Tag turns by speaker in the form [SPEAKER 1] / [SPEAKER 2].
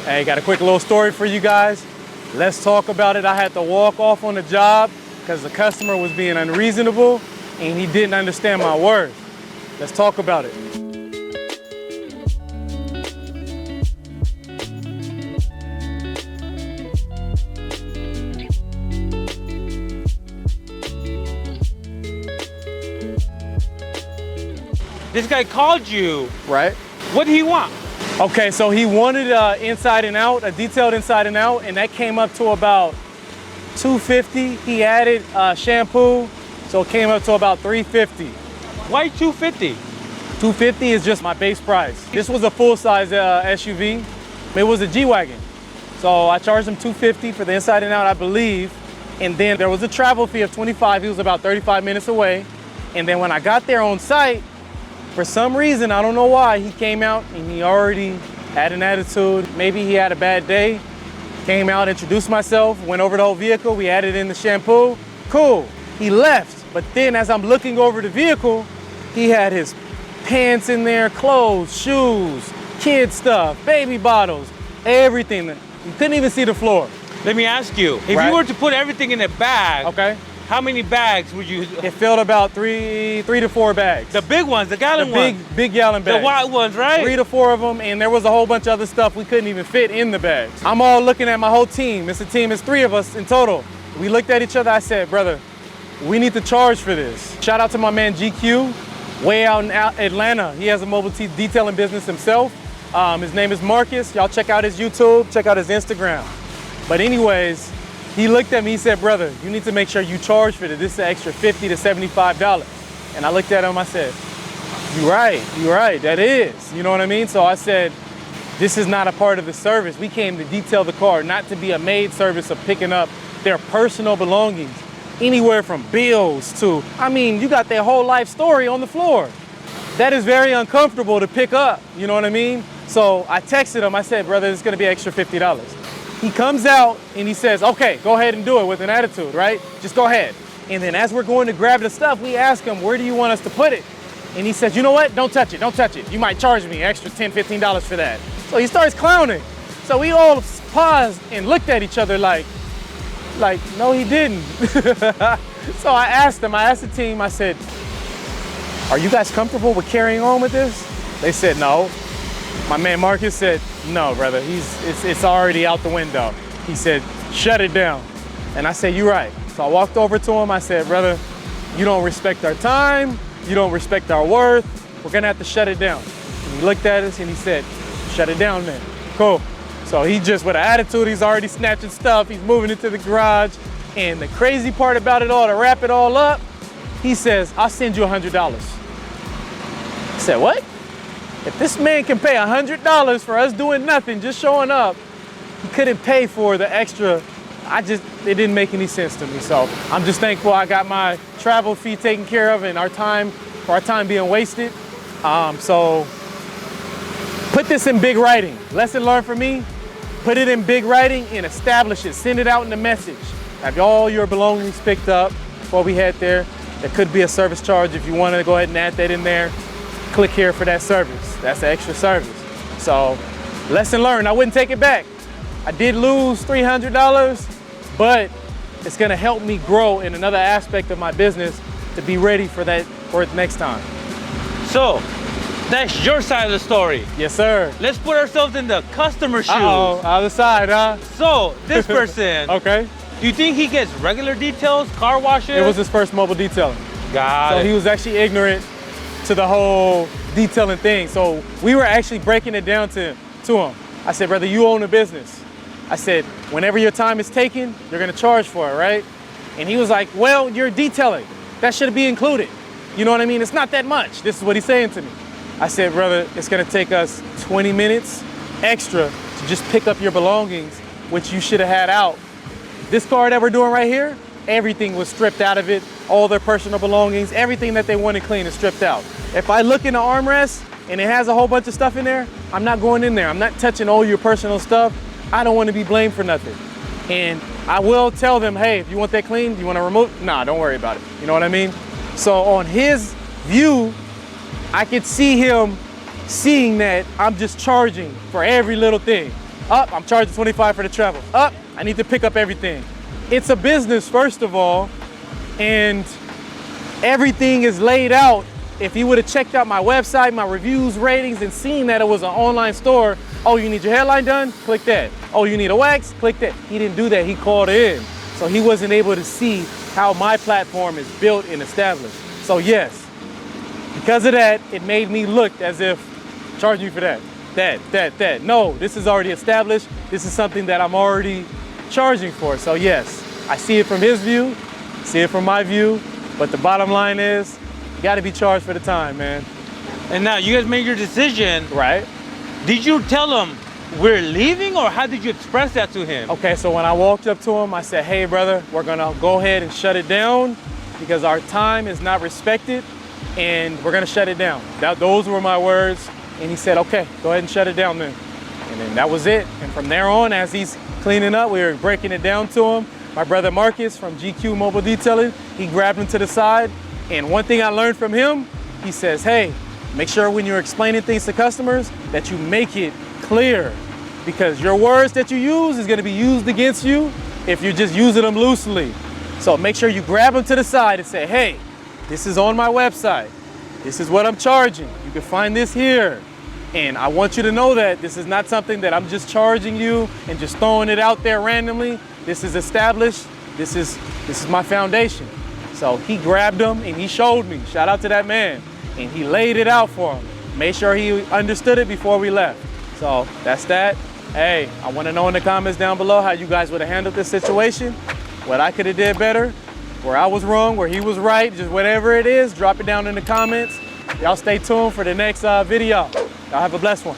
[SPEAKER 1] Hey, got a quick little story for you guys. Let's talk about it. I had to walk off on the job because the customer was being unreasonable and he didn't understand my worth. Let's talk about it.
[SPEAKER 2] This guy called you.
[SPEAKER 1] Right.
[SPEAKER 2] What did he want?
[SPEAKER 1] Okay, so he wanted inside and out, a detailed inside and out, and that came up to about $250. He added shampoo, so it came up to about $350.
[SPEAKER 2] Why $250?
[SPEAKER 1] $250 is just my base price. This was a full-size SUV. It was a G-Wagon. So I charged him $250 for the inside and out, I believe. And then there was a travel fee of $25. He was about 35 minutes away. And then when I got there on site, for some reason, I don't know why, he came out and he already had an attitude. Maybe he had a bad day. Came out, introduced myself, went over the whole vehicle. We added in the shampoo. Cool. He left. But then as I'm looking over the vehicle, he had his pants in there, clothes, shoes, kid stuff, baby bottles, everything. You couldn't even see the floor.
[SPEAKER 2] Let me ask you, if you were to put everything in a bag,
[SPEAKER 1] okay,
[SPEAKER 2] how many bags would you?
[SPEAKER 1] It filled about three to four bags.
[SPEAKER 2] The big ones, the gallon ones.
[SPEAKER 1] Big gallon bags.
[SPEAKER 2] The white ones, right?
[SPEAKER 1] 3 to 4 of them, and there was a whole bunch of other stuff we couldn't even fit in the bags. I'm all looking at my whole team. It's a team, it's 3 of us in total. We looked at each other, I said, brother, we need to charge for this. Shout out to my man GQ, way out in Atlanta. He has a mobile detailing business himself. His name is Marcus. Y'all check out his YouTube, check out his Instagram. But anyways, he looked at me, he said, brother, you need to make sure you charge for this. This is an extra $50 to $75. And I looked at him, I said, you're right, that is. You know what I mean? So I said, this is not a part of the service. We came to detail the car, not to be a maid service of picking up their personal belongings. Anywhere from bills to, I mean, you got their whole life story on the floor. That is very uncomfortable to pick up, you know what I mean? So I texted him, I said, brother, it's gonna be extra $50. He comes out and he says, okay, go ahead and do it with an attitude, right? Just go ahead. And then as we're going to grab the stuff, we ask him, where do you want us to put it? And he says, you know what? Don't touch it. You might charge me extra $10, $15 for that. So he starts clowning. So we all paused and looked at each other like, no, he didn't. So I asked the team, I said, are you guys comfortable with carrying on with this? They said no. My man Marcus said, no, brother, it's already out the window. He said, shut it down. And I said, you're right. So I walked over to him, I said, brother, you don't respect our time, you don't respect our worth, we're gonna have to shut it down. And he looked at us and he said, shut it down, man. Cool. So he just, with an attitude, he's already snatching stuff, he's moving into the garage. And the crazy part about it all, to wrap it all up, he says, I'll send you $100. I said, what? If this man can pay $100 for us doing nothing, just showing up, he couldn't pay for the extra. It didn't make any sense to me. So I'm just thankful I got my travel fee taken care of and our time being wasted. So put this in big writing. Lesson learned for me, put it in big writing and establish it. Send it out in the message. Have all your belongings picked up before we head there. There could be a service charge if you want to go ahead and add that in there. Click here for that service. That's the extra service. So, lesson learned. I wouldn't take it back. I did lose $300, but it's gonna help me grow in another aspect of my business to be ready for that for it next time.
[SPEAKER 2] So, that's your side of the story.
[SPEAKER 1] Yes, sir.
[SPEAKER 2] Let's put ourselves in the customer's shoes.
[SPEAKER 1] Uh-oh, other side, huh?
[SPEAKER 2] So, this person,
[SPEAKER 1] okay.
[SPEAKER 2] Do you think he gets regular details, car washes?
[SPEAKER 1] It was his first mobile detailing.
[SPEAKER 2] Got it.
[SPEAKER 1] So he was actually ignorant to the whole detailing thing. So we were actually breaking it down to him. I said, brother, you own a business. I said, whenever your time is taken, you're gonna charge for it, right? And he was like, well, you're detailing. That should be included. You know what I mean? It's not that much. This is what he's saying to me. I said, brother, it's gonna take us 20 minutes extra to just pick up your belongings, which you should have had out. This car that we're doing right here, everything was stripped out of it, all their personal belongings, everything that they wanted clean is stripped out. If I look in the armrest and it has a whole bunch of stuff in there, I'm not going in there. I'm not touching all your personal stuff. I don't want to be blamed for nothing. And I will tell them, hey, if you want that clean, do you want to remove? Nah, don't worry about it. You know what I mean? So on his view, I could see him seeing that I'm just charging for every little thing. Up, I'm charging 25 for the travel. Up, I need to pick up everything. It's a business, first of all, and everything is laid out. If he would have checked out my website, my reviews, ratings, and seen that it was an online store, oh, you need your hairline done? Click that. Oh, you need a wax? Click that. He didn't do that, he called in. So he wasn't able to see how my platform is built and established. So yes, because of that, it made me look as if charging you for that. No, this is already established. This is something that I'm already charging for. So yes, I see it from his view, see it from my view, but the bottom line is, you gotta be charged for the time, man.
[SPEAKER 2] And now you guys made your decision.
[SPEAKER 1] Right?
[SPEAKER 2] Did you tell him we're leaving, or how did you express that to him?
[SPEAKER 1] Okay, so when I walked up to him, I said, hey brother, we're gonna go ahead and shut it down because our time is not respected and we're gonna shut it down. Those were my words. And he said, okay, go ahead and shut it down then. And then that was it. And from there on, as he's cleaning up, we were breaking it down to him. My brother Marcus from GQ Mobile Detailing, he grabbed him to the side. And one thing I learned from him, he says, hey, make sure when you're explaining things to customers that you make it clear, because your words that you use is gonna be used against you if you're just using them loosely. So make sure you grab them to the side and say, hey, this is on my website. This is what I'm charging. You can find this here. And I want you to know that this is not something that I'm just charging you and just throwing it out there randomly. This is established. This is my foundation. So he grabbed him and he showed me. Shout out to that man. And he laid it out for him. Made sure he understood it before we left. So that's that. Hey, I want to know in the comments down below how you guys would have handled this situation. What I could have did better. Where I was wrong, where he was right. Just whatever it is, drop it down in the comments. Y'all stay tuned for the next video. Y'all have a blessed one.